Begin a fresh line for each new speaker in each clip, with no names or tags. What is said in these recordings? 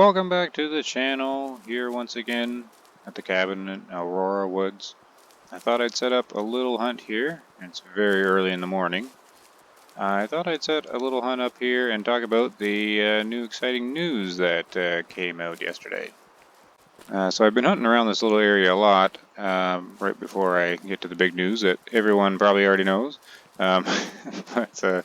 Welcome back to the channel, here once again at the cabin in Aurora Woods. I thought I'd set up a little hunt here. It's very early in the morning. I thought I'd set a little hunt up here and talk about the new exciting news that came out yesterday. So I've been hunting around this little area a lot, right before I get to the big news that everyone probably already knows. But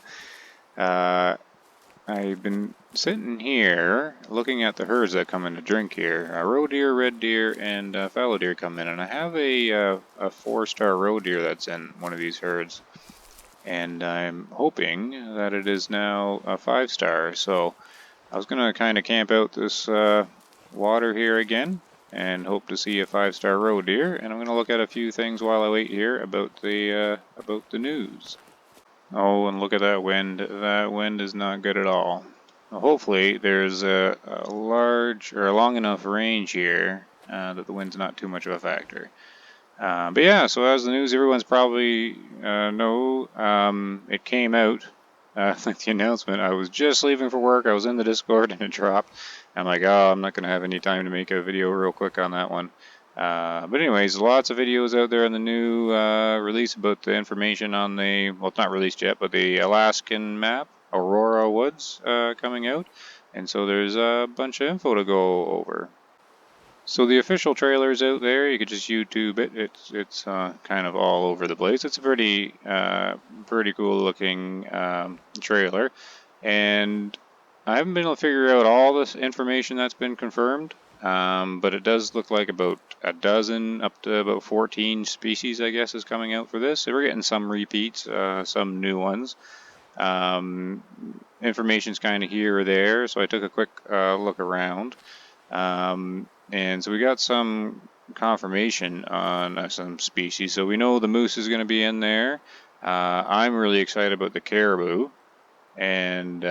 I've been sitting here looking at the herds that come in to drink here. Roe deer, red deer, and fallow deer come in, and I have a 4-star roe deer that's in one of these herds, and I'm hoping that it is now a 5-star. So I was gonna kind of camp out this water here again and hope to see a 5-star roe deer, and I'm gonna look at a few things while I wait here about the news. Oh, and look at that wind. That wind is not good at all. Well, hopefully there's a large or a long enough range here that the wind's not too much of a factor. But yeah, so as the news everyone's probably know, it came out, like the announcement. I was just leaving for work. I was in the Discord and it dropped. I'm like, oh, I'm not going to have any time to make a video real quick on that one. But anyways, lots of videos out there on the new release about the information on the, well, it's not released yet, but the Alaskan map, Aurora Woods, coming out. And so there's a bunch of info to go over. So the official trailer's out there. You could just YouTube it. It's kind of all over the place. It's a pretty cool looking trailer, and I haven't been able to figure out all this information that's been confirmed. But it does look like about a dozen, up to about 14 species, I guess, is coming out for this. So we're getting some repeats, some new ones. Information's kind of here or there, so I took a quick look around. And so we got some confirmation on some species. So we know the moose is going to be in there. I'm really excited about the caribou. And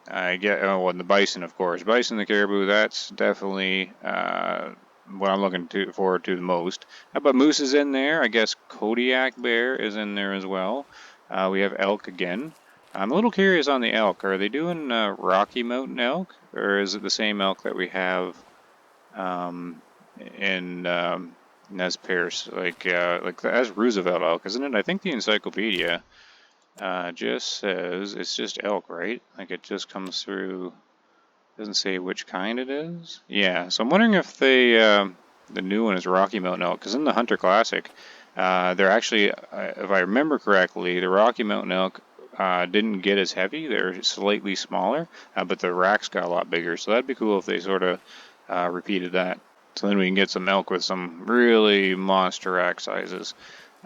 and the bison, of course. Bison, the caribou, that's definitely what I'm looking forward to the most. How about moose is in there? I guess Kodiak bear is in there as well. We have elk again. I'm a little curious on the elk. Are they doing Rocky Mountain elk, or is it the same elk that we have in Nez Perce, like as Roosevelt elk, isn't it? I think the encyclopedia just says it's just elk, right? Like it just comes through. Doesn't say which kind it is. Yeah, so I'm wondering if the new one is Rocky Mountain elk, because in the Hunter Classic, they're actually, if I remember correctly, the Rocky Mountain elk didn't get as heavy. They're slightly smaller, but the racks got a lot bigger. So that'd be cool if they sort of repeated that. So then we can get some elk with some really monster rack sizes.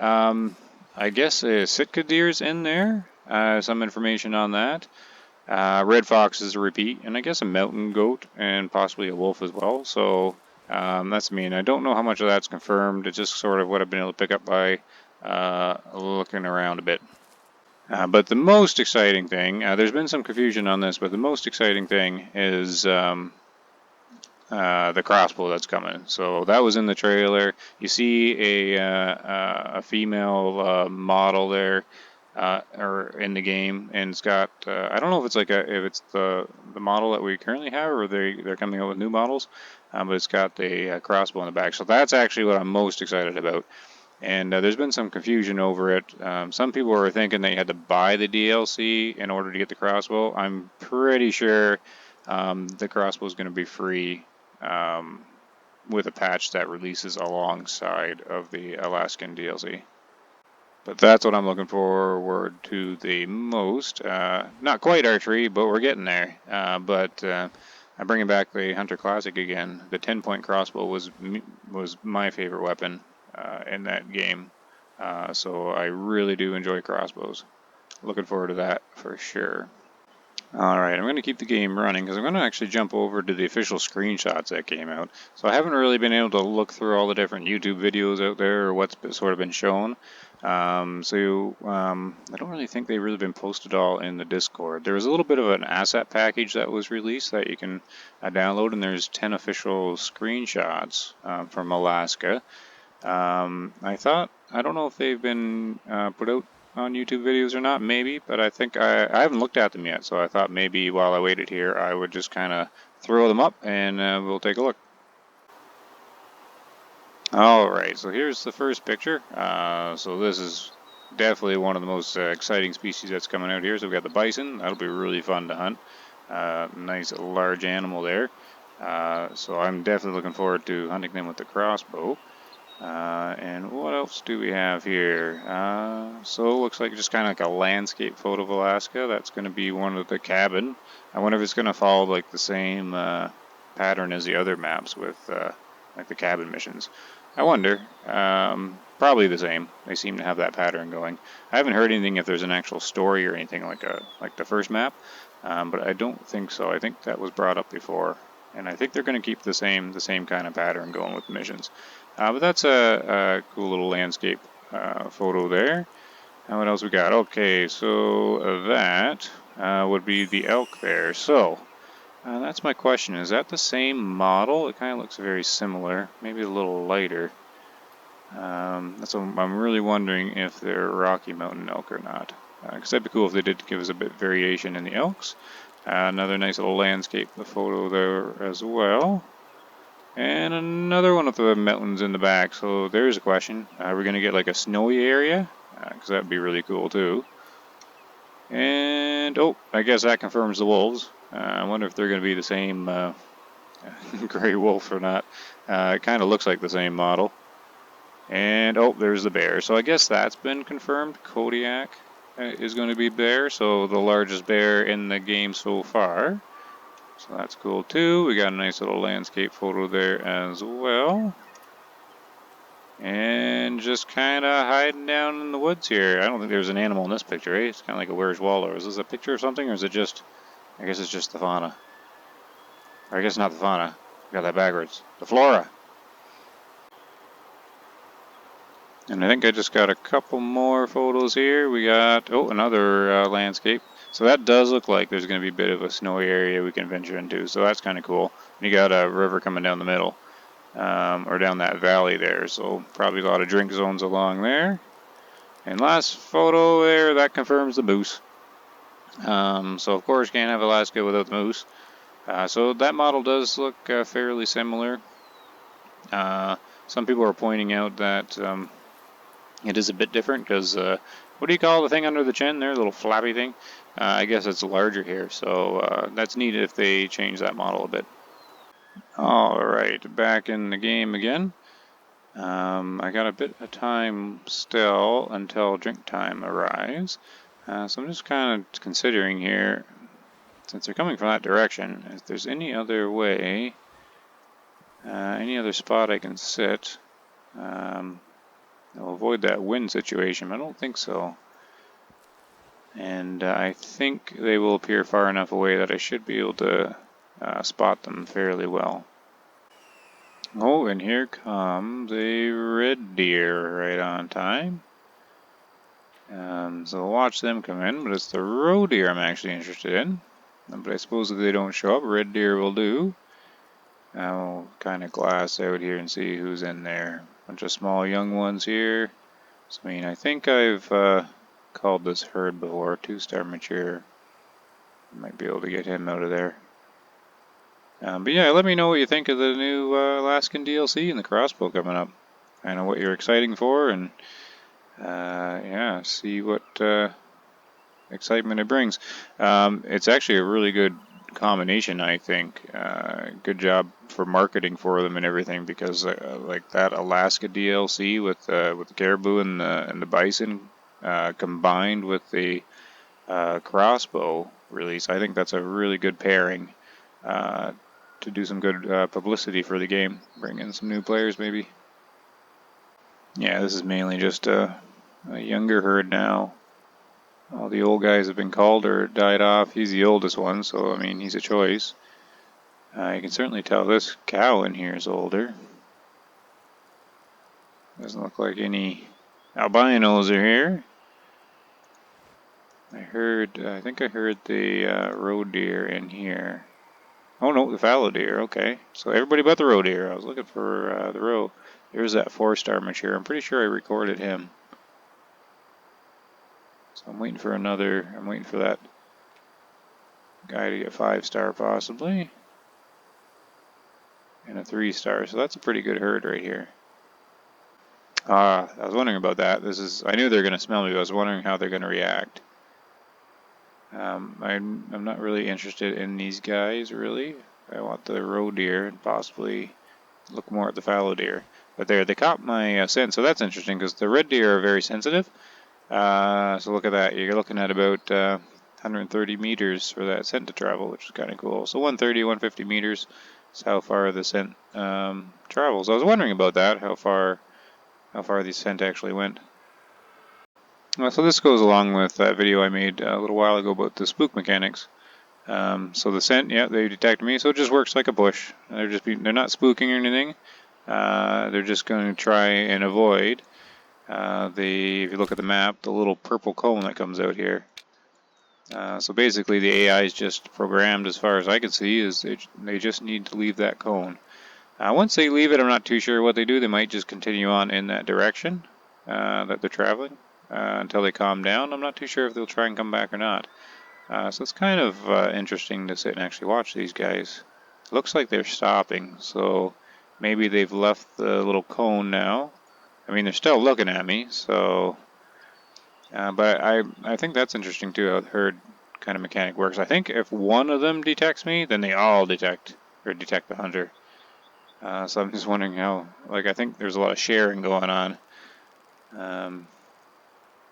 I guess a Sitka deer's in there. Some information on that. Red fox is a repeat, and I guess a mountain goat and possibly a wolf as well. So that's me. And I don't know how much of that's confirmed. It's just sort of what I've been able to pick up by looking around a bit. But the most exciting thing, there's been some confusion on this, but the most exciting thing is the crossbow that's coming. So that was in the trailer. You see a female model there, or in the game, and it's got I don't know if it's if it's the model that we currently have, or they're coming out with new models, but it's got the crossbow in the back. So that's actually what I'm most excited about. And there's been some confusion over it. Some people were thinking that you had to buy the DLC in order to get the crossbow. I'm pretty sure the crossbow is going to be free with a patch that releases alongside of the Alaskan DLC. But that's what I'm looking forward to the most. Not quite archery, but we're getting there. But I'm bringing back the Hunter Classic again. The 10-point crossbow was my favorite weapon in that game. So I really do enjoy crossbows. Looking forward to that for sure. Alright, I'm going to keep the game running because I'm going to actually jump over to the official screenshots that came out. So I haven't really been able to look through all the different YouTube videos out there or what's sort of been shown. I don't really think they've really been posted all in the Discord. There was a little bit of an asset package that was released that you can download, and there's 10 official screenshots from Alaska. I don't know if they've been put out on YouTube videos or not, maybe, but I think I haven't looked at them yet, so I thought maybe while I waited here I would just kind of throw them up and we'll take a look. Alright, so here's the first picture. So this is definitely one of the most exciting species that's coming out here. So we've got the bison. That'll be really fun to hunt. Nice large animal there. So I'm definitely looking forward to hunting them with the crossbow. And what else do we have here? So it looks like just kind of like a landscape photo of Alaska. That's going to be one of the cabin. I wonder if it's going to follow like the same pattern as the other maps with like the cabin missions. I wonder. Probably the same. They seem to have that pattern going. I haven't heard anything if there's an actual story or anything like the first map, but I don't think so. I think that was brought up before, and I think they're going to keep the same kind of pattern going with the missions. But that's a cool little landscape photo there. And what else we got? Okay, so that would be the elk there. So that's my question. Is that the same model? It kind of looks very similar, maybe a little lighter. That's what I'm really wondering if they're Rocky Mountain elk or not. Because that'd be cool if they did give us a bit of variation in the elks. Another nice little landscape photo there as well. And another one of the mountains in the back. So there's a question. Are we going to get like a snowy area? Because that'd be really cool too. And, oh, I guess that confirms the wolves. I wonder if they're going to be the same gray wolf or not. It kind of looks like the same model. And, oh, there's the bear. So I guess that's been confirmed. Kodiak is going to be bear. So the largest bear in the game so far. So that's cool too. We got a nice little landscape photo there as well. And just kind of hiding down in the woods here. I don't think there's an animal in this picture, eh? It's kind of like a Where's Waldo. Is this a picture of something, or is it just... I guess it's just the fauna. Or I guess not the fauna. Got that backwards. The flora. And I think I just got a couple more photos here. We got, oh, another landscape. So that does look like there's going to be a bit of a snowy area we can venture into. So that's kind of cool. And you got a river coming down the middle. Or down that valley there. So probably a lot of drink zones along there. And last photo there, that confirms the moose. So of course can't have Alaska without the moose. So that model does look fairly similar. Some people are pointing out that it is a bit different because what do you call the thing under the chin there, little flappy thing? I guess it's larger here, so that's neat if they change that model a bit. Alright, back in the game again. I got a bit of time still until drink time arrives. So I'm just kind of considering here, since they're coming from that direction, if there's any other way, any other spot I can sit. I'll avoid that wind situation, but I don't think so. And I think they will appear far enough away that I should be able to spot them fairly well. Oh, and here comes a red deer right on time. So we'll watch them come in, but it's the roe deer I'm actually interested in. But I suppose if they don't show up, red deer will do. I'll kind of glass out here and see who's in there. Bunch of small young ones here. So, I mean, I think I've called this herd before, 2-star mature. Might be able to get him out of there. But yeah, let me know what you think of the new Alaskan DLC and the crossbow coming up. I know what you're exciting for, and yeah, see what excitement it brings. It's actually a really good combination, I think. Good job for marketing for them and everything, because like that Alaska DLC with the caribou and the bison combined with the crossbow release, I think that's a really good pairing to do some good publicity for the game. Bring in some new players, maybe. Yeah, this is mainly just a younger herd now. All the old guys have been called or died off. He's the oldest one, so I mean, he's a choice. You can certainly tell this cow in here is older. Doesn't look like any albinos are here. I think I heard the roe deer in here. Oh no, the fallow deer, okay. So everybody but the roe deer. I was looking for the roe. There's that 4-star mature. I'm pretty sure I recorded him. So I'm waiting for that guy to get 5-star possibly. and a 3-star. So that's a pretty good herd right here. I was wondering about that. I knew they were going to smell me, but I was wondering how they're going to react. I'm not really interested in these guys, really. I want the roe deer and possibly look more at the fallow deer. But they caught my scent, so that's interesting because the red deer are very sensitive. So look at that. You're looking at about 130 meters for that scent to travel, which is kind of cool. So 130, 150 meters is how far the scent travels. I was wondering about that, how far the scent actually went. So this goes along with that video I made a little while ago about the spook mechanics. So the scent, yeah, they detect me, so it just works like a bush. They're not spooking or anything. They're just going to try and avoid if you look at the map, the little purple cone that comes out here. So basically the AI is just programmed, as far as I can see, is they just need to leave that cone. Once they leave it, I'm not too sure what they do. They might just continue on in that direction that they're traveling until they calm down. I'm not too sure if they'll try and come back or not. So it's kind of interesting to sit and actually watch these guys. It looks like they're stopping, so maybe they've left the little cone now. I mean, they're still looking at me, so... but I think that's interesting too, how the herd kind of mechanic works. I think if one of them detects me, then they all detect the hunter. So I'm just wondering how, I think there's a lot of sharing going on.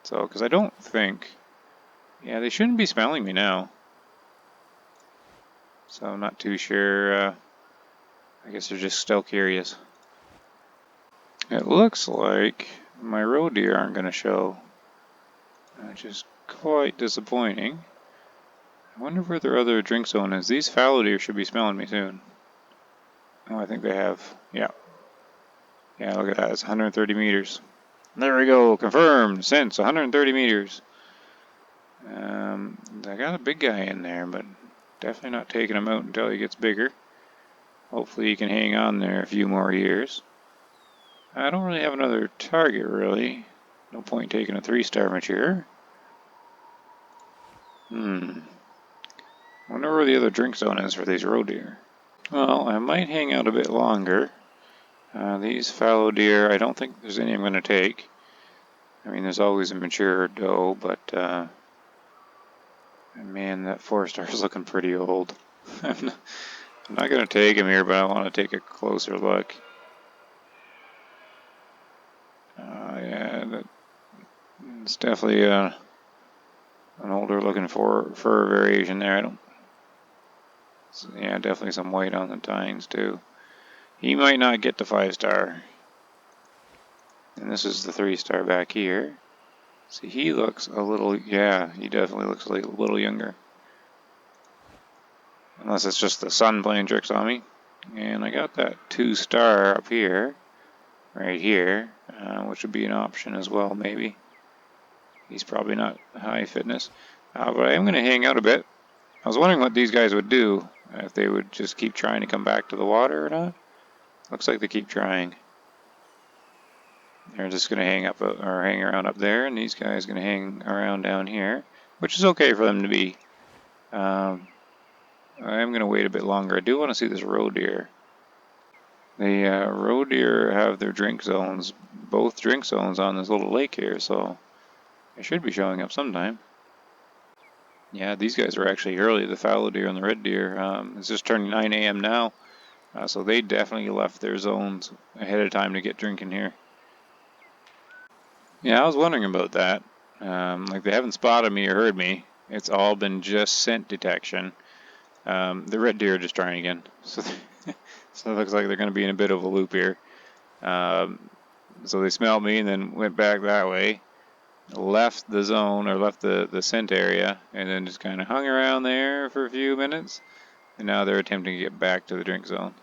Because I don't think, yeah, they shouldn't be smelling me now. So I'm not too sure. I guess they're just still curious. It looks like my roe deer aren't going to show, which is quite disappointing. I wonder where their other drink zone is. These fallow deer should be smelling me soon. Oh, I think they have. Yeah. Yeah, look at that. It's 130 meters. There we go. Confirmed. Since 130 meters. I got a big guy in there, but definitely not taking him out until he gets bigger. Hopefully he can hang on there a few more years. I don't really have another target, really. No point taking a 3-star mature. I wonder where the other drink zone is for these roe deer. Well, I might hang out a bit longer. These fallow deer, I don't think there's any I'm going to take. I mean, there's always a mature doe, but man, that 4-star is looking pretty old. I'm not going to take him here, but I want to take a closer look. Yeah, it's definitely an older looking fur variation there. Yeah, definitely some white on the tines too. He might not get the 5-star. And this is the 3-star back here. See, he looks a little, yeah, he definitely looks a little younger. Unless it's just the sun playing tricks on me. And I got that 2-star up here, right here, which would be an option as well, maybe. He's probably not high fitness. But I am going to hang out a bit. I was wondering what these guys would do, if they would just keep trying to come back to the water or not. Looks like they keep trying. They're just going to hang around up there, and these guys are going to hang around down here, which is okay for them to be. I am going to wait a bit longer. I do want to see this roe deer. The roe deer have their drink zones, both drink zones on this little lake here, so they should be showing up sometime. Yeah, these guys are actually early, the fallow deer and the red deer. It's just turning 9 a.m. now, so they definitely left their zones ahead of time to get drinking here. Yeah, I was wondering about that. They haven't spotted me or heard me. It's all been just scent detection. The red deer are just trying again. So, so it looks like they're going to be in a bit of a loop here. So they smelled me and then went back that way, left the zone or left the scent area, and then just kind of hung around there for a few minutes. And now they're attempting to get back to the drink zone.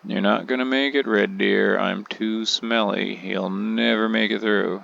You're not going to make it, red deer. I'm too smelly. You'll never make it through.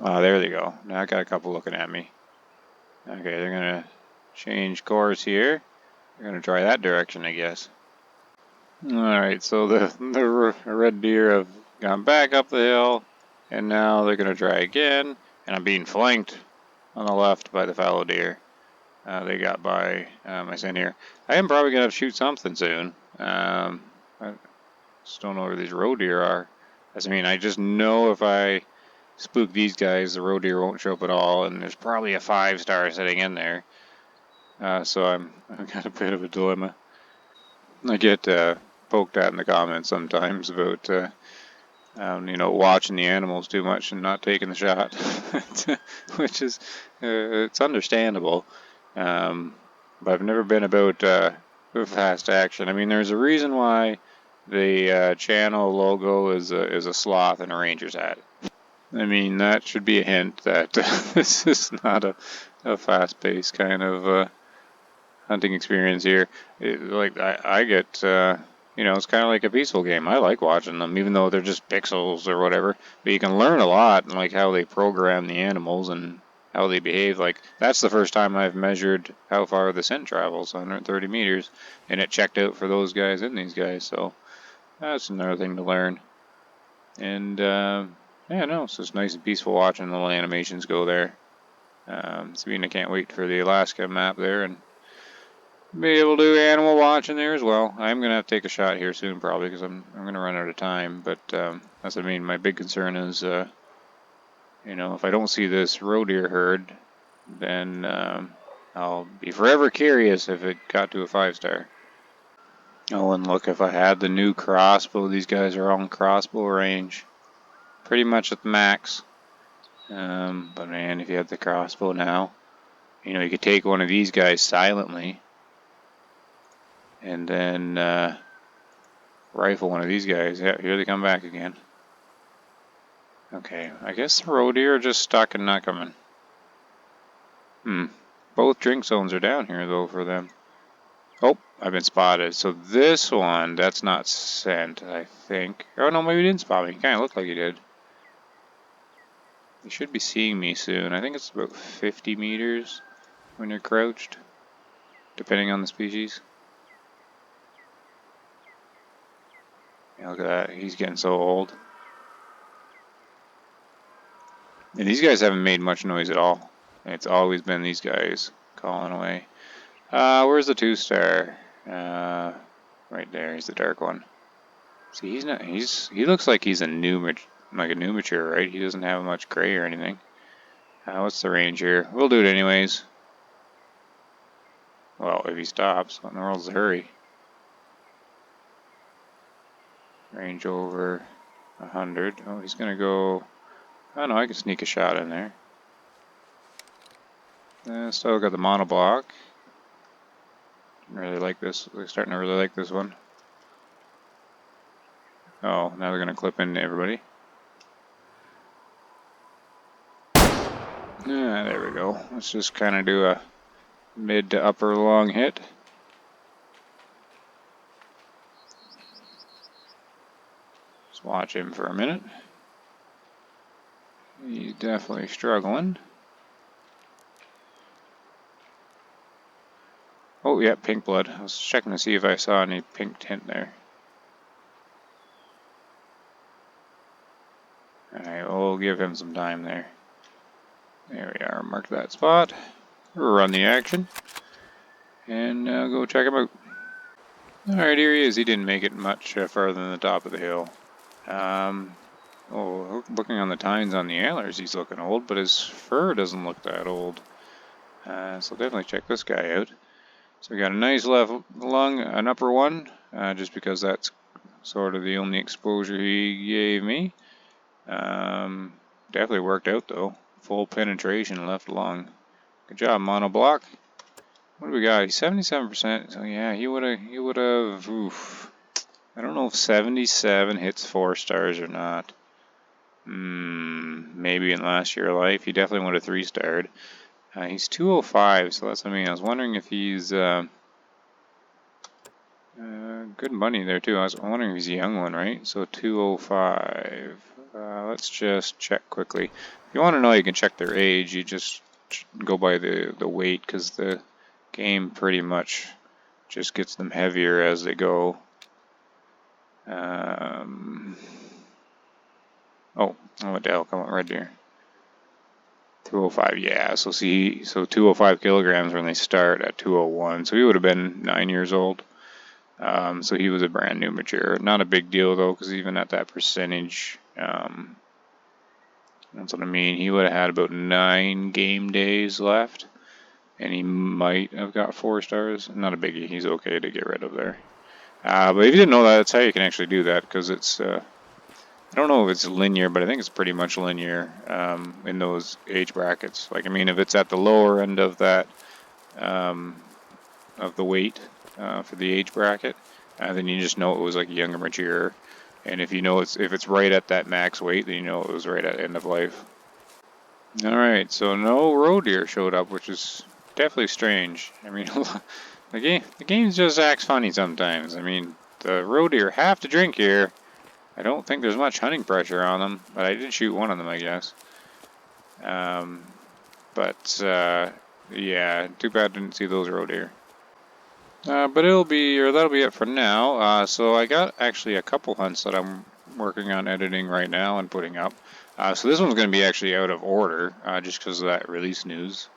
Oh, there they go. Now I got a couple looking at me. Okay, they're gonna change course here. They're gonna try that direction, I guess. Alright, so the red deer have gone back up the hill, and now they're gonna try again, and I'm being flanked on the left by the fallow deer. They got by my scent here. I am probably gonna have to shoot something soon. I just don't know where these roe deer are. I just know if I spook these guys, the roe deer won't show up at all, and there's probably a 5-star sitting in there. So I've got a bit of a dilemma. I get poked at in the comments sometimes about watching the animals too much and not taking the shot, which is it's understandable. But I've never been about fast action. I mean, there's a reason why the channel logo is a sloth and a ranger's hat. I mean, that should be a hint that this is not a fast-paced kind of hunting experience here. I get, it's kind of like a peaceful game. I like watching them, even though they're just pixels or whatever. But you can learn a lot, like how they program the animals and how they behave. Like, that's the first time I've measured how far the scent travels, 130 meters, and it checked out for those guys and these guys. So that's another thing to learn. And yeah, no, it's just nice and peaceful watching the little animations go there. I can't wait for the Alaska map there and be able to do animal watching there as well. I'm gonna have to take a shot here soon, probably, because I'm gonna run out of time. But that's what I mean. My big concern is, if I don't see this roe deer herd, then I'll be forever curious if it got to a 5-star. Oh, and look, if I had the new crossbow, these guys are all in crossbow range, pretty much at the max. But man, if you had the crossbow now, you could take one of these guys silently, and then rifle one of these guys. Yeah, here they come back again. Okay, I guess the roe deer are just stuck and not coming. Both drink zones are down here, though, for them. Oh, I've been spotted. So this one, that's not scent, I think. Oh, no, maybe he didn't spot me. He kind of looked like he did. He should be seeing me soon. I think it's about 50 meters when you're crouched, depending on the species. Yeah, look at that. He's getting so old. And these guys haven't made much noise at all. It's always been these guys calling away. Where's the 2-star? Right there. He's the dark one. See, he's not. He looks like he's a new mature, right? He doesn't have much gray or anything. What's the range here? We'll do it anyways. Well, if he stops, what in the world's the hurry? Range over 100. Oh, he's gonna go. Oh no, I can sneak a shot in there. Still got the monoblock. Really like this. We're starting to really like this one. Oh, now they're gonna clip into everybody. Yeah, there we go. Let's just kind of do a mid to upper long hit. Just watch him for a minute. He's definitely struggling. Oh, yeah, pink blood. I was checking to see if I saw any pink tint there. Alright, we'll give him some time there. There we are, mark that spot. Run the action. And go check him out. Alright, here he is. He didn't make it much farther than the top of the hill. Looking on the tines on the antlers, he's looking old, but his fur doesn't look that old. So definitely check this guy out. So we got a nice left lung, an upper one, just because that's sort of the only exposure he gave me. Definitely worked out though. Full penetration left lung. Good job, monoblock. What do we got? He's 77%. So yeah, he would have. Oof. I don't know if 77 hits 4 stars or not. Maybe in last year of life, he definitely would have 3-starred. He's 205, so that's what I mean. I was wondering if he's good money there too. I was wondering if he's a young one, right? So 205. Let's just check quickly. you want to know, you can check their age. You just go by the weight, because the game pretty much just gets them heavier as they go. Oh, what the hell? Come on, red deer. 205, yeah. So see, so 205 kilograms when they start at 201. So he would have been 9 years old. So he was a brand new mature. Not a big deal though, because even at that percentage, that's what I mean. He would have had about 9 game days left, and he might have got 4 stars. Not a biggie. He's okay to get rid of there. But if you didn't know that, that's how you can actually do that, because it's I don't know if it's linear, but I think it's pretty much linear in those age brackets. Like, I mean, if it's at the lower end of that of the weight for the age bracket, then you just know it was like younger, mature. And if you know if it's right at that max weight, then you know it was right at end of life. All right, so no roe deer showed up, which is definitely strange. I mean, the game just acts funny sometimes. I mean, the roe deer have to drink here. I don't think there's much hunting pressure on them, but I did shoot one of them, I guess. Yeah, too bad I didn't see those roe deer. But that'll be it for now. So I got actually a couple hunts that I'm working on editing right now and putting up. So this one's going to be actually out of order, just because of that release news.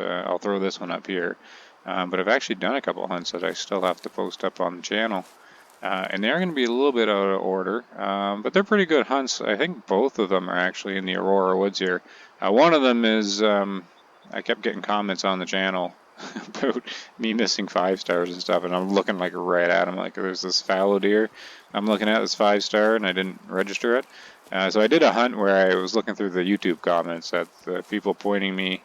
I'll throw this one up here. But I've actually done a couple hunts that I still have to post up on the channel. And they are going to be a little bit out of order, but they're pretty good hunts. I think both of them are actually in the Aurora Woods here. One of them is, I kept getting comments on the channel about me missing 5 stars and stuff, and I'm looking like right at them, like there's this fallow deer I'm looking at, this 5-star, and I didn't register it. So I did a hunt where I was looking through the YouTube comments at the people pointing me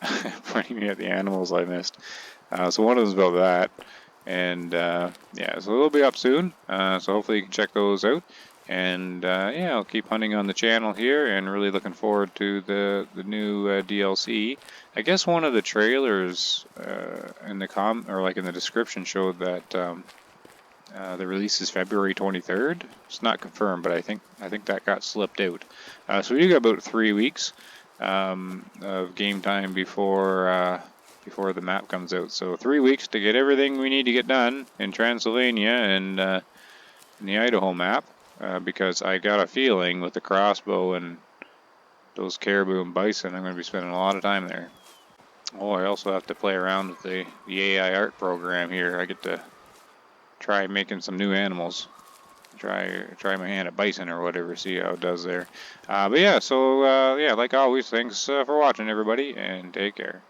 at the animals I missed. So one of them's about that. And yeah, so they'll be up soon. So hopefully you can check those out. And yeah, I'll keep hunting on the channel here, and really looking forward to the new DLC. I guess one of the trailers in the description showed that the release is February 23rd. It's not confirmed, but I think that got slipped out. So we do got about 3 weeks of game time before the map comes out. So 3 weeks to get everything we need to get done in Transylvania and in the Idaho map, because I got a feeling with the crossbow and those caribou and bison, I'm going to be spending a lot of time there. Oh, I also have to play around with the AI art program here. I get to try making some new animals. Try my hand at bison or whatever, see how it does there. But yeah, so yeah, like always, thanks for watching, everybody, and take care.